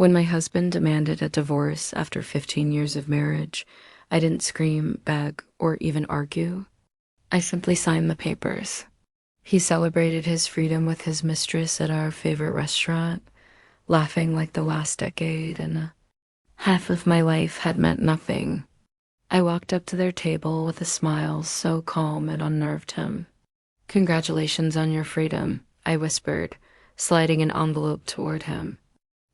When my husband demanded a divorce after 15 years of marriage, I didn't scream, beg, or even argue. I simply signed the papers. He celebrated his freedom with his mistress at our favorite restaurant, laughing like the last decade and half of my life had meant nothing. I walked up to their table with a smile so calm it unnerved him. "Congratulations on your freedom," I whispered, sliding an envelope toward him.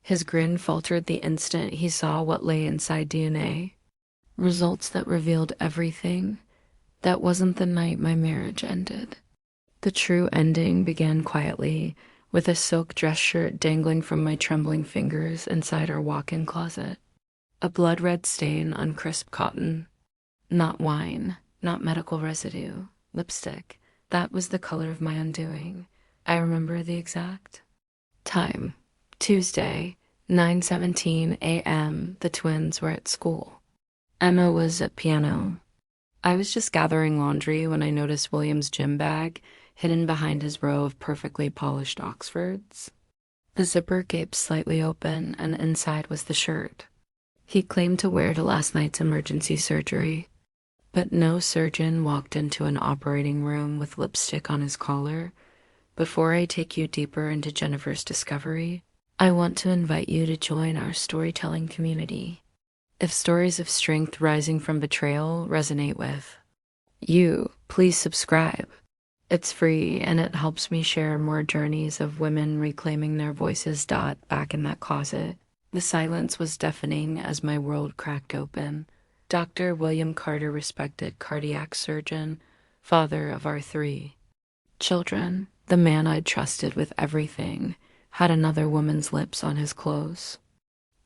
His grin faltered the instant he saw what lay inside DNA. Results that revealed everything. That wasn't the night my marriage ended. The true ending began quietly, with a silk dress shirt dangling from my trembling fingers inside our walk-in closet. A blood-red stain on crisp cotton. Not wine, not medical residue, lipstick. That was the color of my undoing. I remember the exact time. Tuesday, 9:17 a.m. The twins were at school. Emma was at piano. I was just gathering laundry when I noticed William's gym bag hidden behind his row of perfectly polished Oxfords. The zipper gaped slightly open, and inside was the shirt he claimed to wear to last night's emergency surgery. But no surgeon walked into an operating room with lipstick on his collar. Before I take you deeper into Jennifer's discovery, I want to invite you to join our storytelling community. If stories of strength rising from betrayal resonate with you, please subscribe. It's free and it helps me share more journeys of women reclaiming their voices. Back in that closet, the silence was deafening as my world cracked open. Dr. William Carter, respected cardiac surgeon, father of our 3 children, the man I'd trusted with everything, had another woman's lips on his clothes.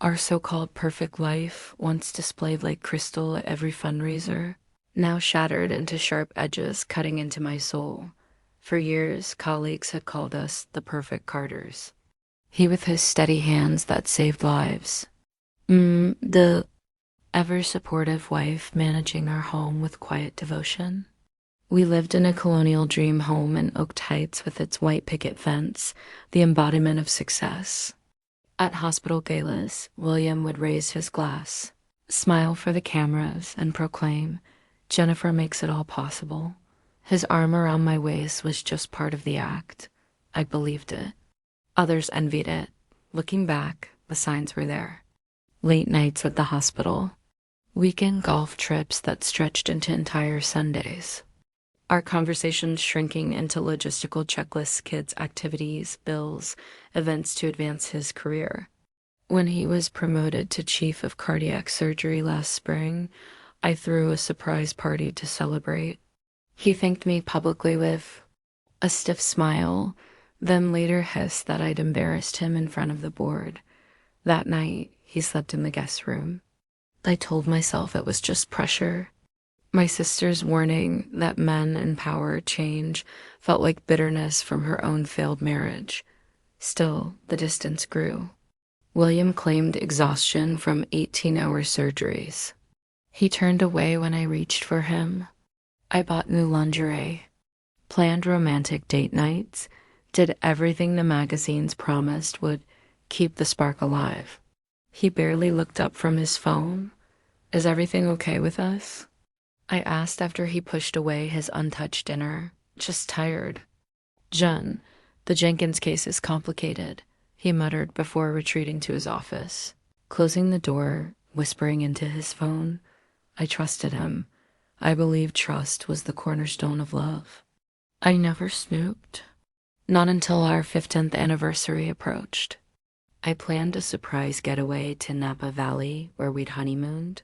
Our so-called perfect life, once displayed like crystal at every fundraiser, now shattered into sharp edges cutting into my soul. For years, colleagues had called us the perfect Carters. He with his steady hands that saved lives. The ever-supportive wife managing our home with quiet devotion. We lived in a colonial dream home in Oak Heights with its white picket fence, the embodiment of success. At hospital galas, William would raise his glass, smile for the cameras, and proclaim, "Jennifer makes it all possible." His arm around my waist was just part of the act. I believed it. Others envied it. Looking back, the signs were there. Late nights at the hospital. Weekend golf trips that stretched into entire Sundays. Our conversations shrinking into logistical checklists, kids' activities, bills, events to advance his career. When he was promoted to chief of cardiac surgery last spring, I threw a surprise party to celebrate. He thanked me publicly with a stiff smile, then later hissed that I'd embarrassed him in front of the board. That night, he slept in the guest room. I told myself it was just pressure. My sister's warning that men in power change felt like bitterness from her own failed marriage. Still, the distance grew. William claimed exhaustion from 18-hour surgeries. He turned away when I reached for him. I bought new lingerie, planned romantic date nights, did everything the magazines promised would keep the spark alive. He barely looked up from his phone. "Is everything okay with us?" I asked after he pushed away his untouched dinner. "Just tired." "Jen, the Jenkins case is complicated," he muttered before retreating to his office. Closing the door, whispering into his phone, I trusted him. I believed trust was the cornerstone of love. I never snooped. Not until our 15th anniversary approached. I planned a surprise getaway to Napa Valley where we'd honeymooned.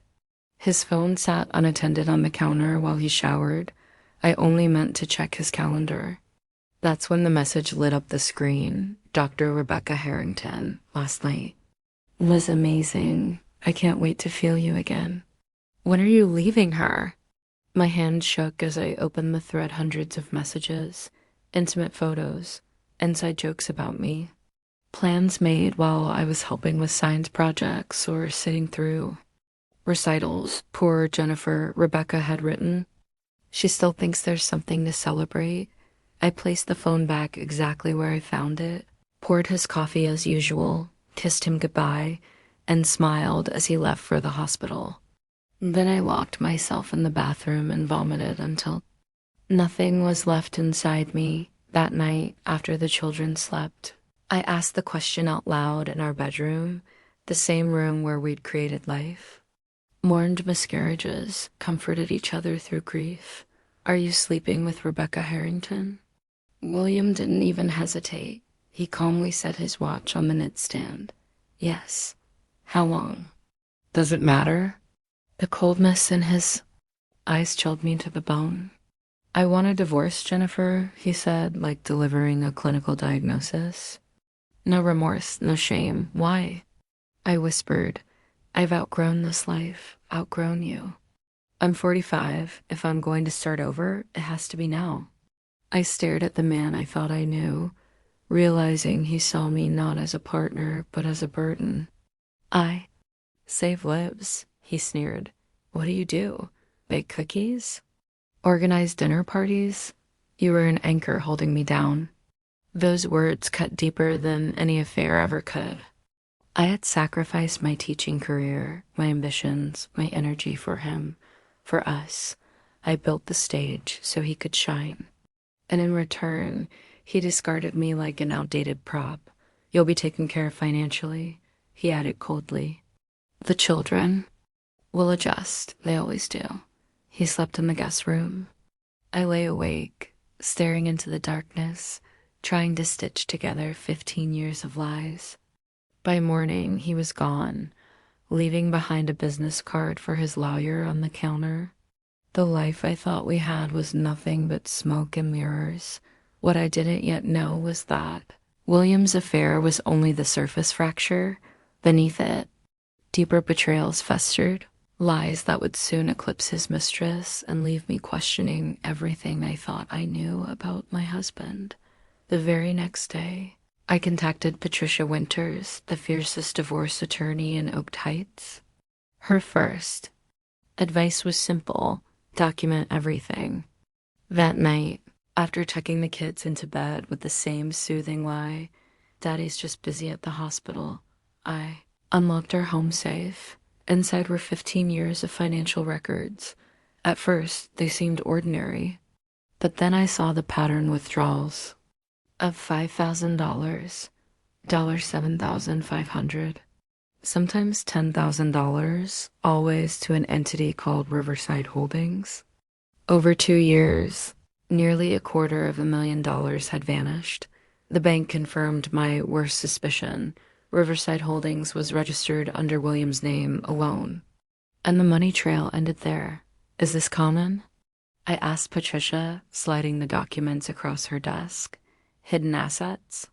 His phone sat unattended on the counter while he showered. I only meant to check his calendar. That's when the message lit up the screen. Dr. Rebecca Harrington, last night. Was amazing. I can't wait to feel you again. When are you leaving her? My hand shook as I opened the thread. Hundreds of messages, intimate photos, inside jokes about me. Plans made while I was helping with science projects or sitting through recitals poor Jennifer Rebecca had written. She still thinks there's something to celebrate. I placed the phone back exactly where I found it, poured his coffee as usual, kissed him goodbye, and smiled as he left for the hospital. Then I locked myself in the bathroom and vomited until nothing was left inside me. That night, after the children slept, I asked the question out loud in our bedroom, the same room where we'd created life. Mourned miscarriages, comforted each other through grief. Are you sleeping with Rebecca Harrington? William didn't even hesitate. He calmly set his watch on the nightstand. Yes. How long? Does it matter? The coldness in his eyes chilled me to the bone. I want a divorce, Jennifer, he said, like delivering a clinical diagnosis. No remorse, no shame. Why? I whispered, I've outgrown this life, outgrown you. I'm 45. If I'm going to start over, it has to be now. I stared at the man I thought I knew, realizing he saw me not as a partner, but as a burden. I save lives, he sneered. What do you do? Bake cookies? Organize dinner parties? You were an anchor holding me down. Those words cut deeper than any affair ever could. I had sacrificed my teaching career, my ambitions, my energy for him, for us. I built the stage so he could shine. And in return, he discarded me like an outdated prop. You'll be taken care of financially, he added coldly. The children will adjust, they always do. He slept in the guest room. I lay awake, staring into the darkness, trying to stitch together 15 years of lies. By morning, he was gone, leaving behind a business card for his lawyer on the counter. The life I thought we had was nothing but smoke and mirrors. What I didn't yet know was that William's affair was only the surface fracture. Beneath it, deeper betrayals festered, lies that would soon eclipse his mistress and leave me questioning everything I thought I knew about my husband. The very next day, I contacted Patricia Winters, the fiercest divorce attorney in Oak Heights. Her first advice was simple: document everything. That night, after tucking the kids into bed with the same soothing lie, Daddy's just busy at the hospital, I unlocked our home safe. Inside were 15 years of financial records. At first, they seemed ordinary, but then I saw the pattern withdrawals of $5,000, $7,500, sometimes $10,000, always to an entity called Riverside Holdings. Over 2 years, nearly $250,000 had vanished. The bank confirmed my worst suspicion. Riverside Holdings was registered under William's name alone. And the money trail ended there. Is this common? I asked Patricia, sliding the documents across her desk. Hidden assets?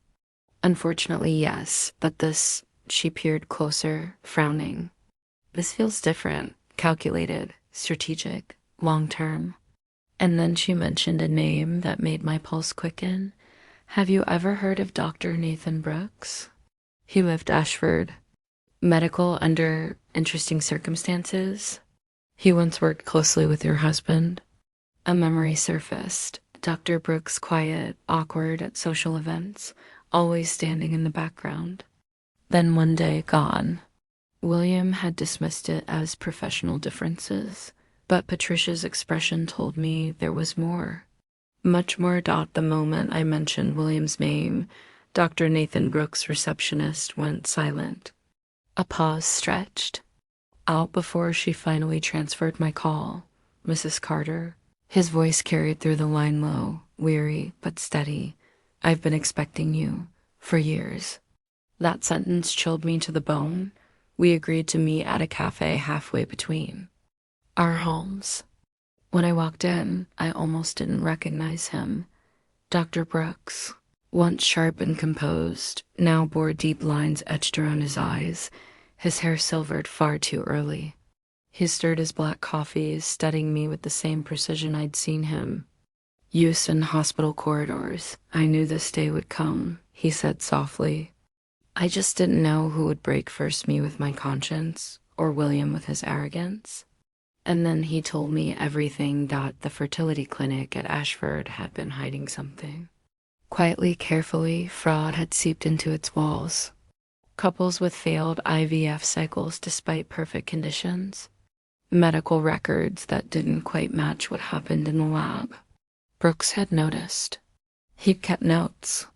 Unfortunately, yes, but this, she peered closer, frowning. This feels different, calculated, strategic, long-term. And then she mentioned a name that made my pulse quicken. Have you ever heard of Dr. Nathan Brooks? He left Ashford. Medical under interesting circumstances. He once worked closely with your husband. A memory surfaced. Dr. Brooks quiet, awkward at social events, always standing in the background. Then one day, gone. William had dismissed it as professional differences, but Patricia's expression told me there was more. Much more. The moment I mentioned William's name, Dr. Nathan Brooks' receptionist went silent. A pause stretched. Out before she finally transferred my call. Mrs. Carter. His voice carried through the line low, weary but steady. I've been expecting you for years. That sentence chilled me to the bone. We agreed to meet at a cafe halfway between our homes. When I walked in, I almost didn't recognize him. Dr. Brooks, once sharp and composed, now bore deep lines etched around his eyes, his hair silvered far too early. He stirred his black coffee, studying me with the same precision I'd seen him. Use in hospital corridors. I knew this day would come, he said softly. I just didn't know who would break first, me with my conscience, or William with his arrogance. And then he told me everything. The fertility clinic at Ashford had been hiding something. Quietly, carefully, fraud had seeped into its walls. Couples with failed IVF cycles despite perfect conditions. Medical records that didn't quite match what happened in the lab. Brooks had noticed. He'd kept notes.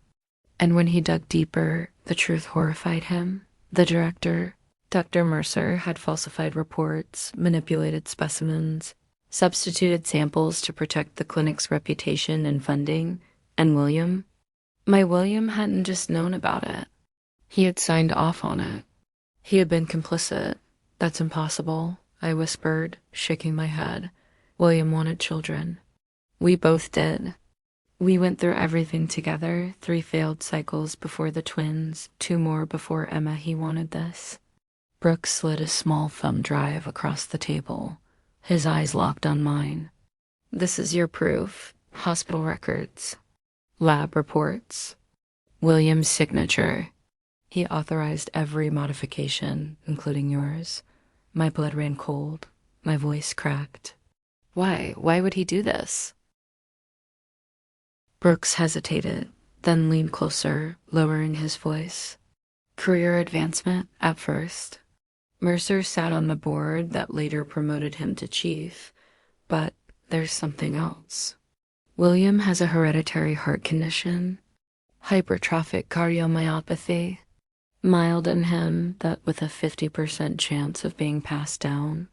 And when he dug deeper, the truth horrified him. The director, Dr. Mercer, had falsified reports, manipulated specimens, substituted samples to protect the clinic's reputation and funding. And William? My William hadn't just known about it. He had signed off on it. He had been complicit. That's impossible, I whispered, shaking my head. William wanted children. We both did. We went through everything together, 3 failed cycles before the twins, 2 more before Emma. He wanted this. Brooks slid a small thumb drive across the table, his eyes locked on mine. This is your proof. Hospital records. Lab reports. William's signature. He authorized every modification, including yours. My blood ran cold. My voice cracked. Why? Why would he do this? Brooks hesitated, then leaned closer, lowering his voice. Career advancement, at first. Mercer sat on the board that later promoted him to chief, but there's something else. William has a hereditary heart condition, hypertrophic cardiomyopathy, mild in him that with a 50% chance of being passed down.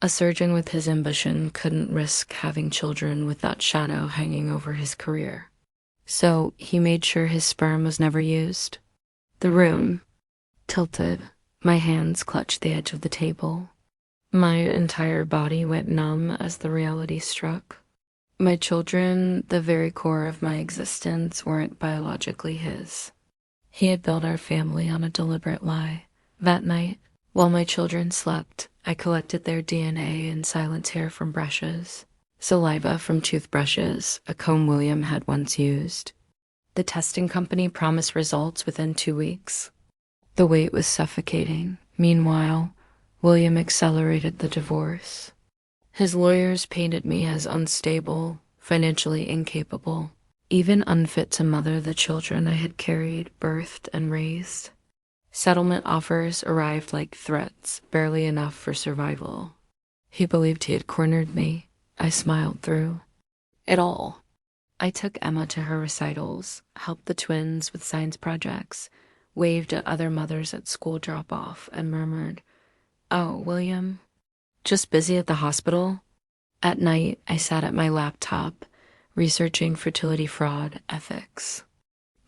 A surgeon with his ambition couldn't risk having children with that shadow hanging over his career. So he made sure his sperm was never used. The room tilted. My hands clutched the edge of the table. My entire body went numb as the reality struck. My children, the very core of my existence, weren't biologically his. He had built our family on a deliberate lie. That night, while my children slept, I collected their DNA and silent hair from brushes, saliva from toothbrushes, a comb William had once used. The testing company promised results within 2 weeks. The wait was suffocating. Meanwhile, William accelerated the divorce. His lawyers painted me as unstable, financially incapable, even unfit to mother the children I had carried, birthed, and raised. Settlement offers arrived like threats, barely enough for survival. He believed he had cornered me. I smiled through it all. I took Emma to her recitals, helped the twins with science projects, waved at other mothers at school drop-off, and murmured, "Oh, William? Just busy at the hospital?" At night, I sat at my laptop, researching fertility fraud, ethics,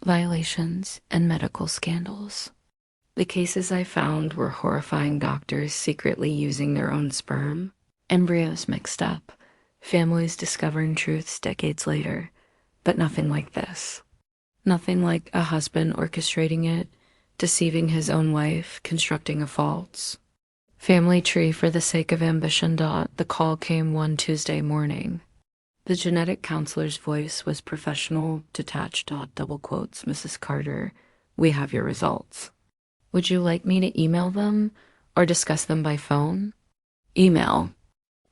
violations, and medical scandals. The cases I found were horrifying doctors secretly using their own sperm, embryos mixed up, families discovering truths decades later, but nothing like this. Nothing like a husband orchestrating it, deceiving his own wife, constructing a false family tree for the sake of ambition. The call came one Tuesday morning. The genetic counselor's voice was professional, detached. Double quotes, Mrs. Carter, we have your results. Would you like me to email them or discuss them by phone? Email,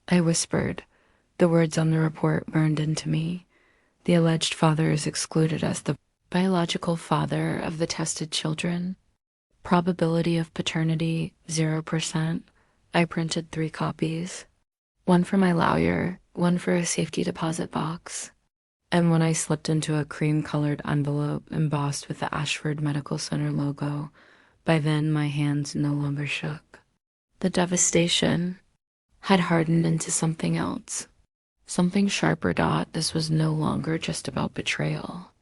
I whispered. The words on the report burned into me. The alleged father is excluded as the biological father of the tested children. Probability of paternity, 0%. I printed 3 copies. One for my lawyer, one for a safety deposit box, and one I slipped into a cream-colored envelope embossed with the Ashford Medical Center logo. By then, my hands no longer shook. The devastation had hardened into something else. Something sharper. This was no longer just about betrayal.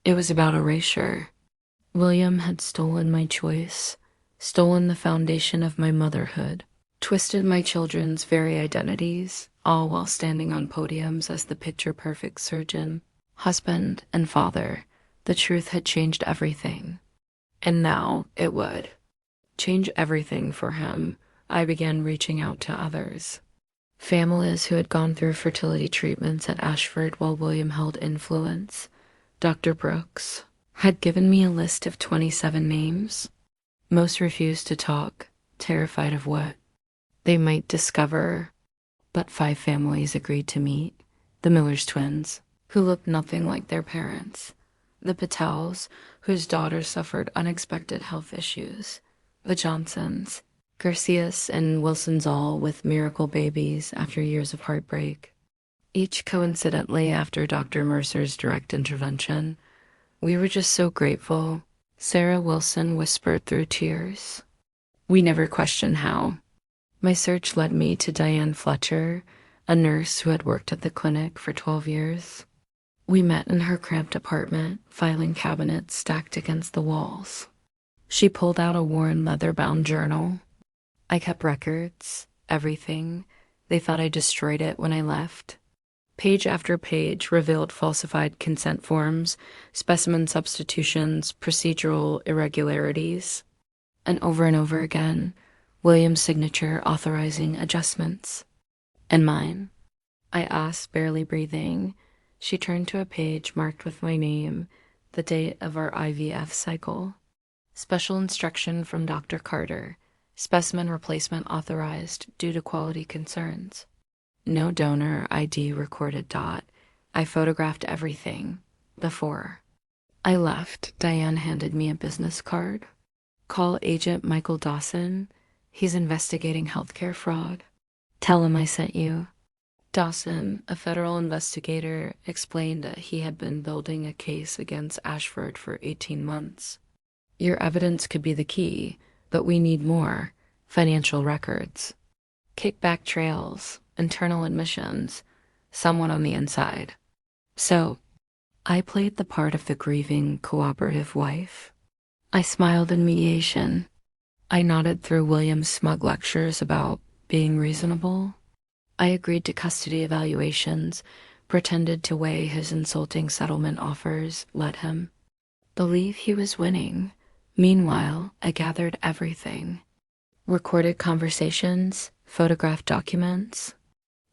It was about erasure. William had stolen my choice, stolen the foundation of my motherhood, twisted my children's very identities, all while standing on podiums as the picture-perfect surgeon, husband, and father. The truth had changed everything. And now it would change everything for him. I began reaching out to others. Families who had gone through fertility treatments at Ashford while William held influence. Dr. Brooks had given me a list of 27 names. Most refused to talk, terrified of what they might discover. But 5 families agreed to meet. The Miller's twins, who looked nothing like their parents. The Patels, whose daughter suffered unexpected health issues. The Johnsons, Garcias and Wilson Zoll with miracle babies after years of heartbreak. Each coincidentally after Dr. Mercer's direct intervention. We were just so grateful, Sarah Wilson whispered through tears. We never questioned how. My search led me to Diane Fletcher, a nurse who had worked at the clinic for 12 years. We met in her cramped apartment, filing cabinets stacked against the walls. She pulled out a worn leather-bound journal. I kept records, everything. They thought I destroyed it when I left. Page after page revealed falsified consent forms, specimen substitutions, procedural irregularities. And over again, William's signature authorizing adjustments. And mine? I asked, barely breathing. She turned to a page marked with my name, the date of our IVF cycle. Special instruction from Dr. Carter. Specimen replacement authorized due to quality concerns. No donor ID recorded. I photographed everything. Before I left, Diane handed me a business card. Call Agent Michael Dawson. He's investigating healthcare fraud. Tell him I sent you. Dawson, a federal investigator, explained that he had been building a case against Ashford for 18 months. Your evidence could be the key, but we need more. Financial records. Kickback trails. Internal admissions. Someone on the inside. So, I played the part of the grieving, cooperative wife. I smiled in mediation. I nodded through William's smug lectures about being reasonable. I agreed to custody evaluations, pretended to weigh his insulting settlement offers, let him. Believe he was winning. Meanwhile, I gathered everything. Recorded conversations, photographed documents.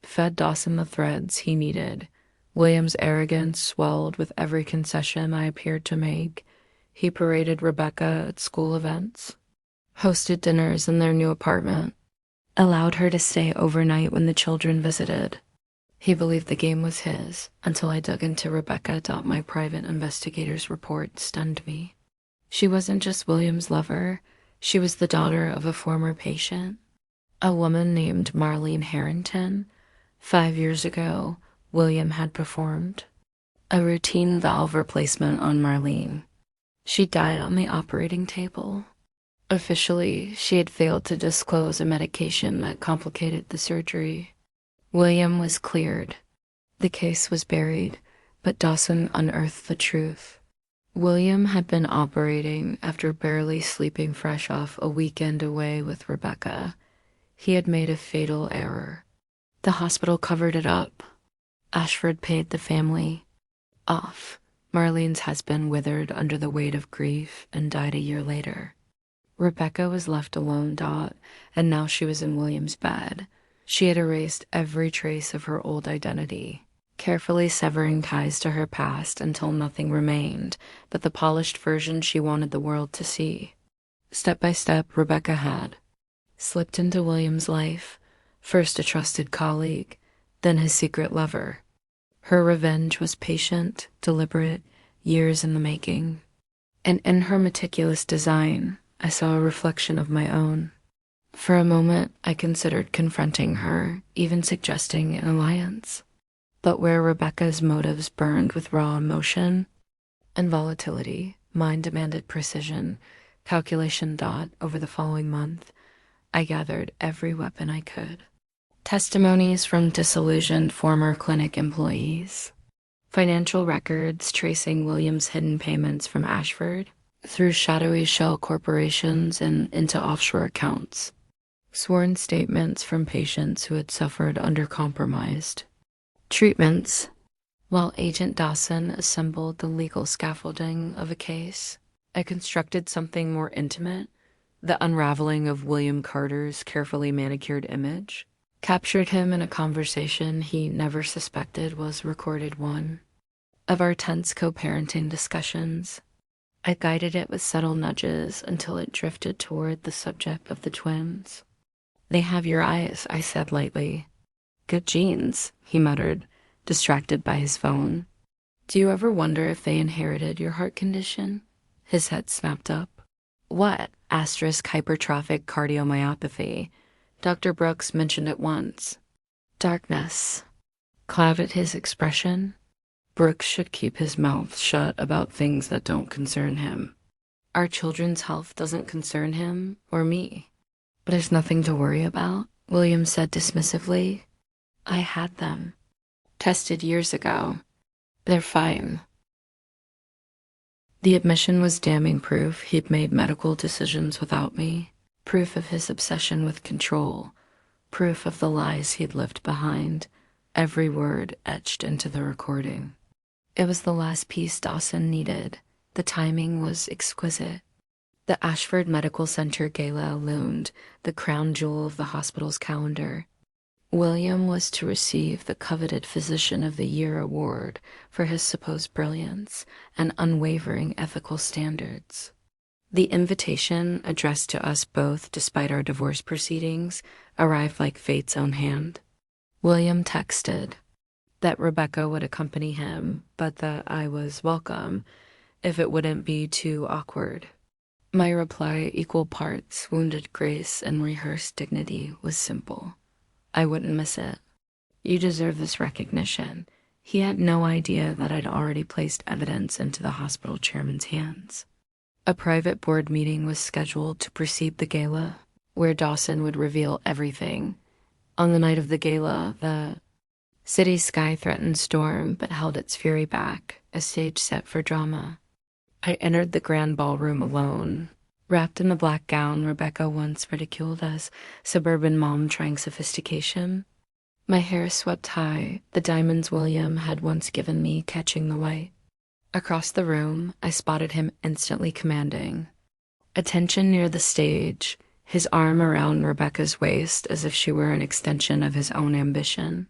Fed Dawson the threads he needed. William's arrogance swelled with every concession I appeared to make. He paraded Rebecca at school events. Hosted dinners in their new apartment. Allowed her to stay overnight when the children visited. He believed the game was his, until I dug into Rebecca. My private investigator's report stunned me. She wasn't just William's lover, she was the daughter of a former patient. A woman named Marlene Harrington. 5 years ago, William had performed a routine valve replacement on Marlene. She died on the operating table. Officially, she had failed to disclose a medication that complicated the surgery. William was cleared. The case was buried, but Dawson unearthed the truth. William had been operating after barely sleeping fresh off a weekend away with Rebecca. He had made a fatal error. The hospital covered it up. Ashford paid the family off. Marlene's husband withered under the weight of grief and died a year later. Rebecca was left alone, and now she was in William's bed. She had erased every trace of her old identity, carefully severing ties to her past until nothing remained but the polished version she wanted the world to see. Step by step, Rebecca had slipped into William's life, first a trusted colleague, then his secret lover. Her revenge was patient, deliberate, years in the making. And in her meticulous design, I saw a reflection of my own. For a moment, I considered confronting her, even suggesting an alliance. But where Rebecca's motives burned with raw emotion and volatility, mine demanded precision, calculation. Over the following month, I gathered every weapon I could. Testimonies from disillusioned former clinic employees. Financial records tracing William's hidden payments from Ashford through shadowy shell corporations and into offshore accounts. Sworn statements from patients who had suffered under compromised treatments. While Agent Dawson assembled the legal scaffolding of a case, I constructed something more intimate, the unraveling of William Carter's carefully manicured image. Captured him in a conversation he never suspected was recorded one. Of our tense co-parenting discussions, I guided it with subtle nudges until it drifted toward the subject of the twins. They have your eyes, I said lightly. Good genes, he muttered, distracted by his phone. Do you ever wonder if they inherited your heart condition? His head snapped up. What? Asterisk hypertrophic cardiomyopathy. Dr. Brooks mentioned it once. Darkness clouded his expression. Brooks should keep his mouth shut about things that don't concern him. Our children's health doesn't concern him or me. There's nothing to worry about, William said dismissively. I had them. Tested years ago. They're fine. The admission was damning proof he'd made medical decisions without me, proof of his obsession with control, proof of the lies he'd left behind, every word etched into the recording. It was the last piece Dawson needed. The timing was exquisite. The Ashford Medical Center gala loomed, the crown jewel of the hospital's calendar. William was to receive the coveted Physician of the Year award for his supposed brilliance and unwavering ethical standards. The invitation, addressed to us both despite our divorce proceedings, arrived like fate's own hand. William texted that Rebecca would accompany him, but that I was welcome if it wouldn't be too awkward. My reply, equal parts wounded grace and rehearsed dignity, was simple. I wouldn't miss it. You deserve this recognition. He had no idea that I'd already placed evidence into the hospital chairman's hands. A private board meeting was scheduled to precede the gala, where Dawson would reveal everything. On the night of the gala, the city's sky threatened storm but held its fury back, a stage set for drama. I entered the grand ballroom alone, wrapped in the black gown Rebecca once ridiculed as suburban mom trying sophistication. My hair swept high, the diamonds William had once given me catching the white. Across the room, I spotted him instantly commanding. Attention near the stage, his arm around Rebecca's waist as if she were an extension of his own ambition.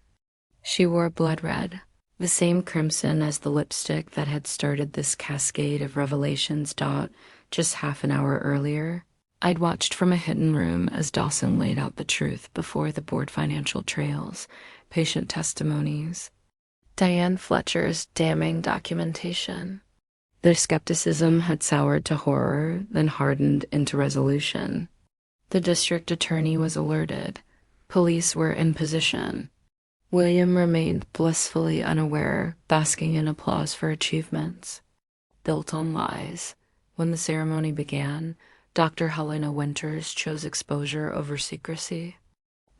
She wore blood red, the same crimson as the lipstick that had started this cascade of revelations just half an hour earlier. I'd watched from a hidden room as Dawson laid out the truth before the board financial trails, patient testimonies, Diane Fletcher's damning documentation. Their skepticism had soured to horror, then hardened into resolution. The district attorney was alerted. Police were in position. William remained blissfully unaware, basking in applause for achievements built on lies. When the ceremony began, Dr. Helena Winters chose exposure over secrecy.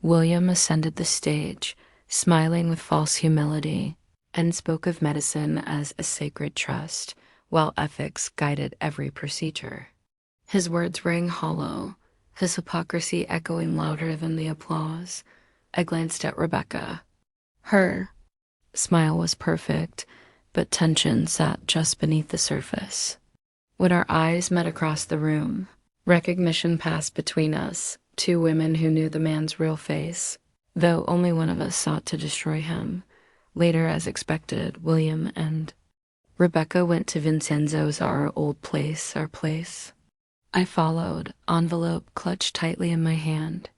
William ascended the stage, smiling with false humility, and spoke of medicine as a sacred trust, while ethics guided every procedure. His words rang hollow, his hypocrisy echoing louder than the applause. I glanced at Rebecca. Her smile was perfect, but tension sat just beneath the surface. When our eyes met across the room, recognition passed between us, two women who knew the man's real face, though only one of us sought to destroy him. Later, as expected, William and Rebecca went to Vincenzo's our place. I followed, envelope clutched tightly in my hand.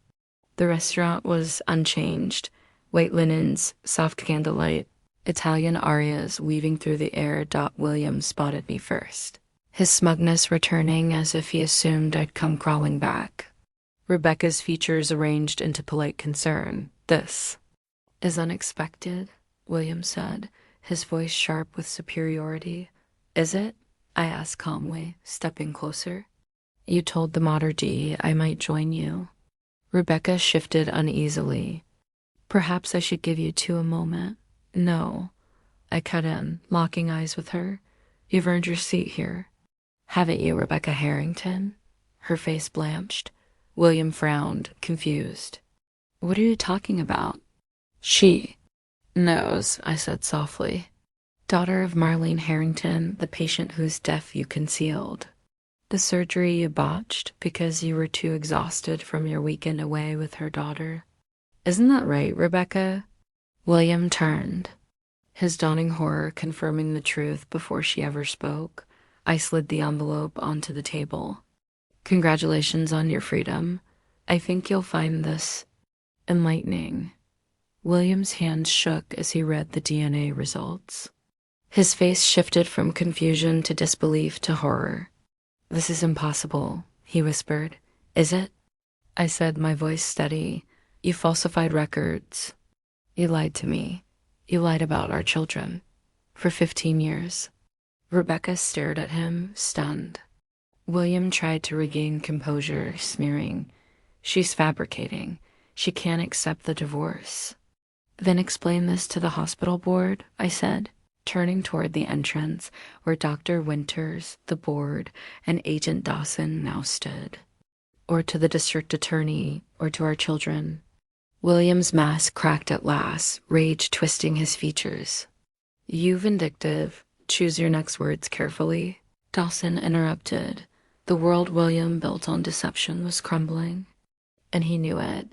The restaurant was unchanged. White linens, soft candlelight, Italian arias weaving through the air. William spotted me first, his smugness returning as if he assumed I'd come crawling back. Rebecca's features arranged into polite concern. This is unexpected, William said, his voice sharp with superiority. Is it? I asked calmly, stepping closer. You told the Mater D I might join you. Rebecca shifted uneasily. Perhaps I should give you two a moment. No. I cut in, locking eyes with her. You've earned your seat here. Haven't you, Rebecca Harrington? Her face blanched. William frowned, confused. What are you talking about? She knows, I said softly. Daughter of Marlene Harrington, the patient whose death you concealed. The surgery you botched because you were too exhausted from your weekend away with her daughter. Isn't that right, Rebecca? William turned, his dawning horror confirming the truth before she ever spoke. I slid the envelope onto the table. Congratulations on your freedom. I think you'll find this enlightening. William's hand shook as he read the DNA results. His face shifted from confusion to disbelief to horror. "This is impossible," he whispered. "Is it?" I said, my voice steady. "You falsified records. You lied to me. You lied about our children. For 15 years. Rebecca stared at him, stunned. William tried to regain composure, sneering. "She's fabricating. She can't accept the divorce." "Then explain this to the hospital board," I said, turning toward the entrance where Dr. Winters, the board, and Agent Dawson now stood. "Or to the district attorney, or to our children." William's mask cracked at last, rage twisting his features. "You vindictive. Choose your next words carefully," Dawson interrupted. The world William built on deception was crumbling, and he knew it.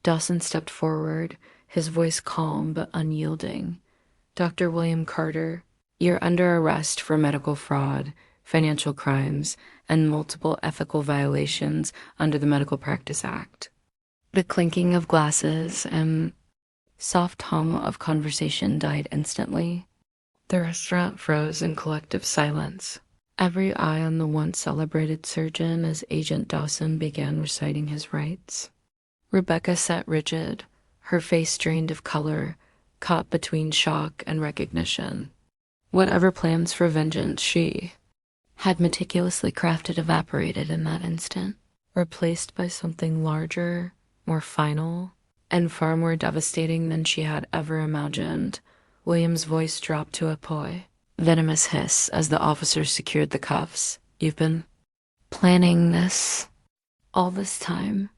Dawson stepped forward, his voice calm but unyielding. "Dr. William Carter, you're under arrest for medical fraud, financial crimes, and multiple ethical violations under the Medical Practice Act." The clinking of glasses and soft hum of conversation died instantly. The restaurant froze in collective silence. Every eye on the once celebrated surgeon as Agent Dawson began reciting his rights. Rebecca sat rigid, her face drained of color, caught between shock and recognition. Whatever plans for vengeance she had meticulously crafted evaporated in that instant, replaced by something larger, more final, and far more devastating than she had ever imagined. William's voice dropped to a venomous hiss as the officer secured the cuffs. "You've been planning this all this time,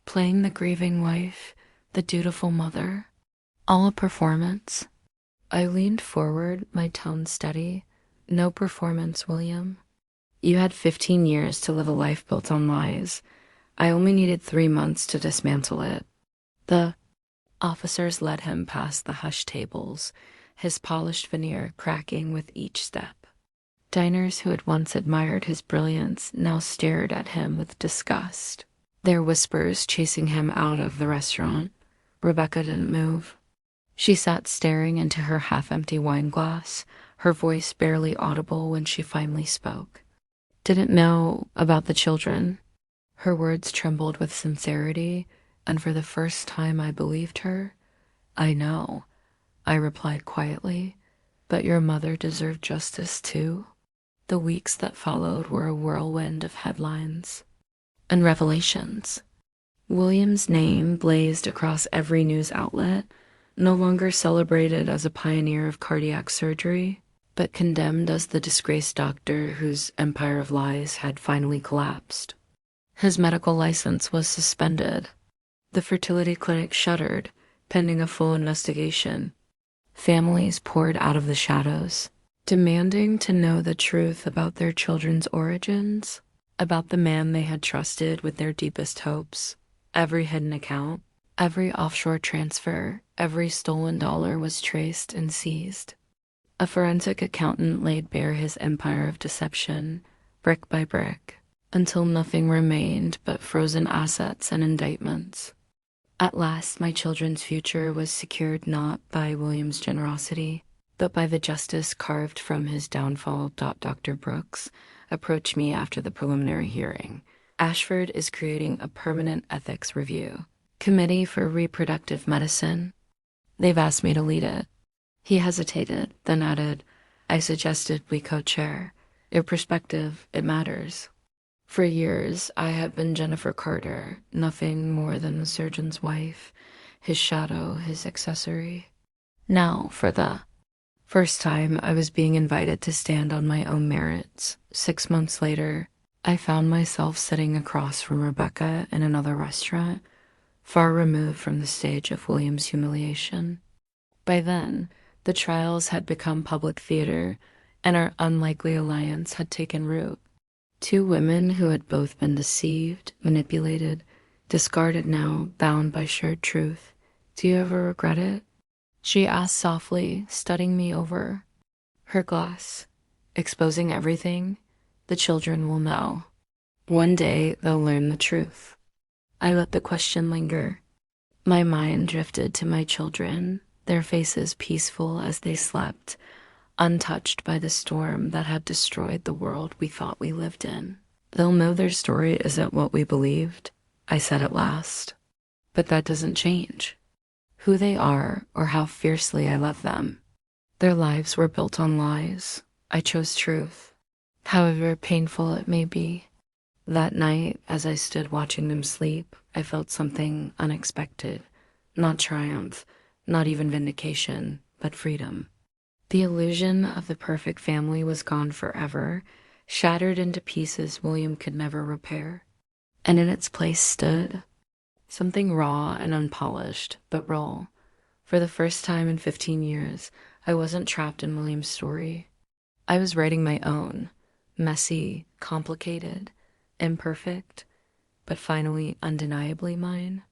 playing the grieving wife, the dutiful mother, all a performance." I leaned forward, my tone steady. "No performance, William. You had 15 years to live a life built on lies. I only needed 3 months to dismantle it." The officers led him past the hushed tables, his polished veneer cracking with each step. Diners who had once admired his brilliance now stared at him with disgust, their whispers chasing him out of the restaurant. Rebecca didn't move. She sat staring into her half-empty wine glass, her voice barely audible when she finally spoke. "Didn't know about the children." Her words trembled with sincerity, and for the first time I believed her. "I know," I replied quietly, "but your mother deserved justice too." The weeks that followed were a whirlwind of headlines and revelations. William's name blazed across every news outlet, no longer celebrated as a pioneer of cardiac surgery, but condemned as the disgraced doctor whose empire of lies had finally collapsed. His medical license was suspended. The fertility clinic shuttered, pending a full investigation. Families poured out of the shadows, demanding to know the truth about their children's origins, about the man they had trusted with their deepest hopes. Every hidden account, every offshore transfer, every stolen dollar was traced and seized. A forensic accountant laid bare his empire of deception, brick by brick, until nothing remained but frozen assets and indictments. At last, my children's future was secured not by William's generosity, but by the justice carved from his downfall. Dr. Brooks approached me after the preliminary hearing. "Ashford is creating a permanent ethics review, Committee for Reproductive Medicine. They've asked me to lead it." He hesitated, then added, "I suggested we co-chair. Your perspective, it matters." For years, I had been Jennifer Carter, nothing more than the surgeon's wife, his shadow, his accessory. Now, for the first time, I was being invited to stand on my own merits. 6 months later, I found myself sitting across from Rebecca in another restaurant, far removed from the stage of William's humiliation. By then, the trials had become public theater, and our unlikely alliance had taken root. 2 women who had both been deceived, manipulated, discarded now, bound by shared truth. "Do you ever regret it?" she asked softly, studying me over her glass. "Exposing everything? The children will know. One day they'll learn the truth." I let the question linger. My mind drifted to my children, their faces peaceful as they slept, untouched by the storm that had destroyed the world we thought we lived in. They'll know their story isn't what we believed, I said at last. But that doesn't change who they are or how fiercely I love them. Their lives were built on lies. I chose truth, however painful it may be. That night, as I stood watching them sleep, I felt something unexpected. Not triumph, not even vindication, but freedom. The illusion of the perfect family was gone forever, shattered into pieces William could never repair. And in its place stood something raw and unpolished, but raw. For the first time in 15 years, I wasn't trapped in William's story. I was writing my own, messy, complicated, imperfect, but finally undeniably mine.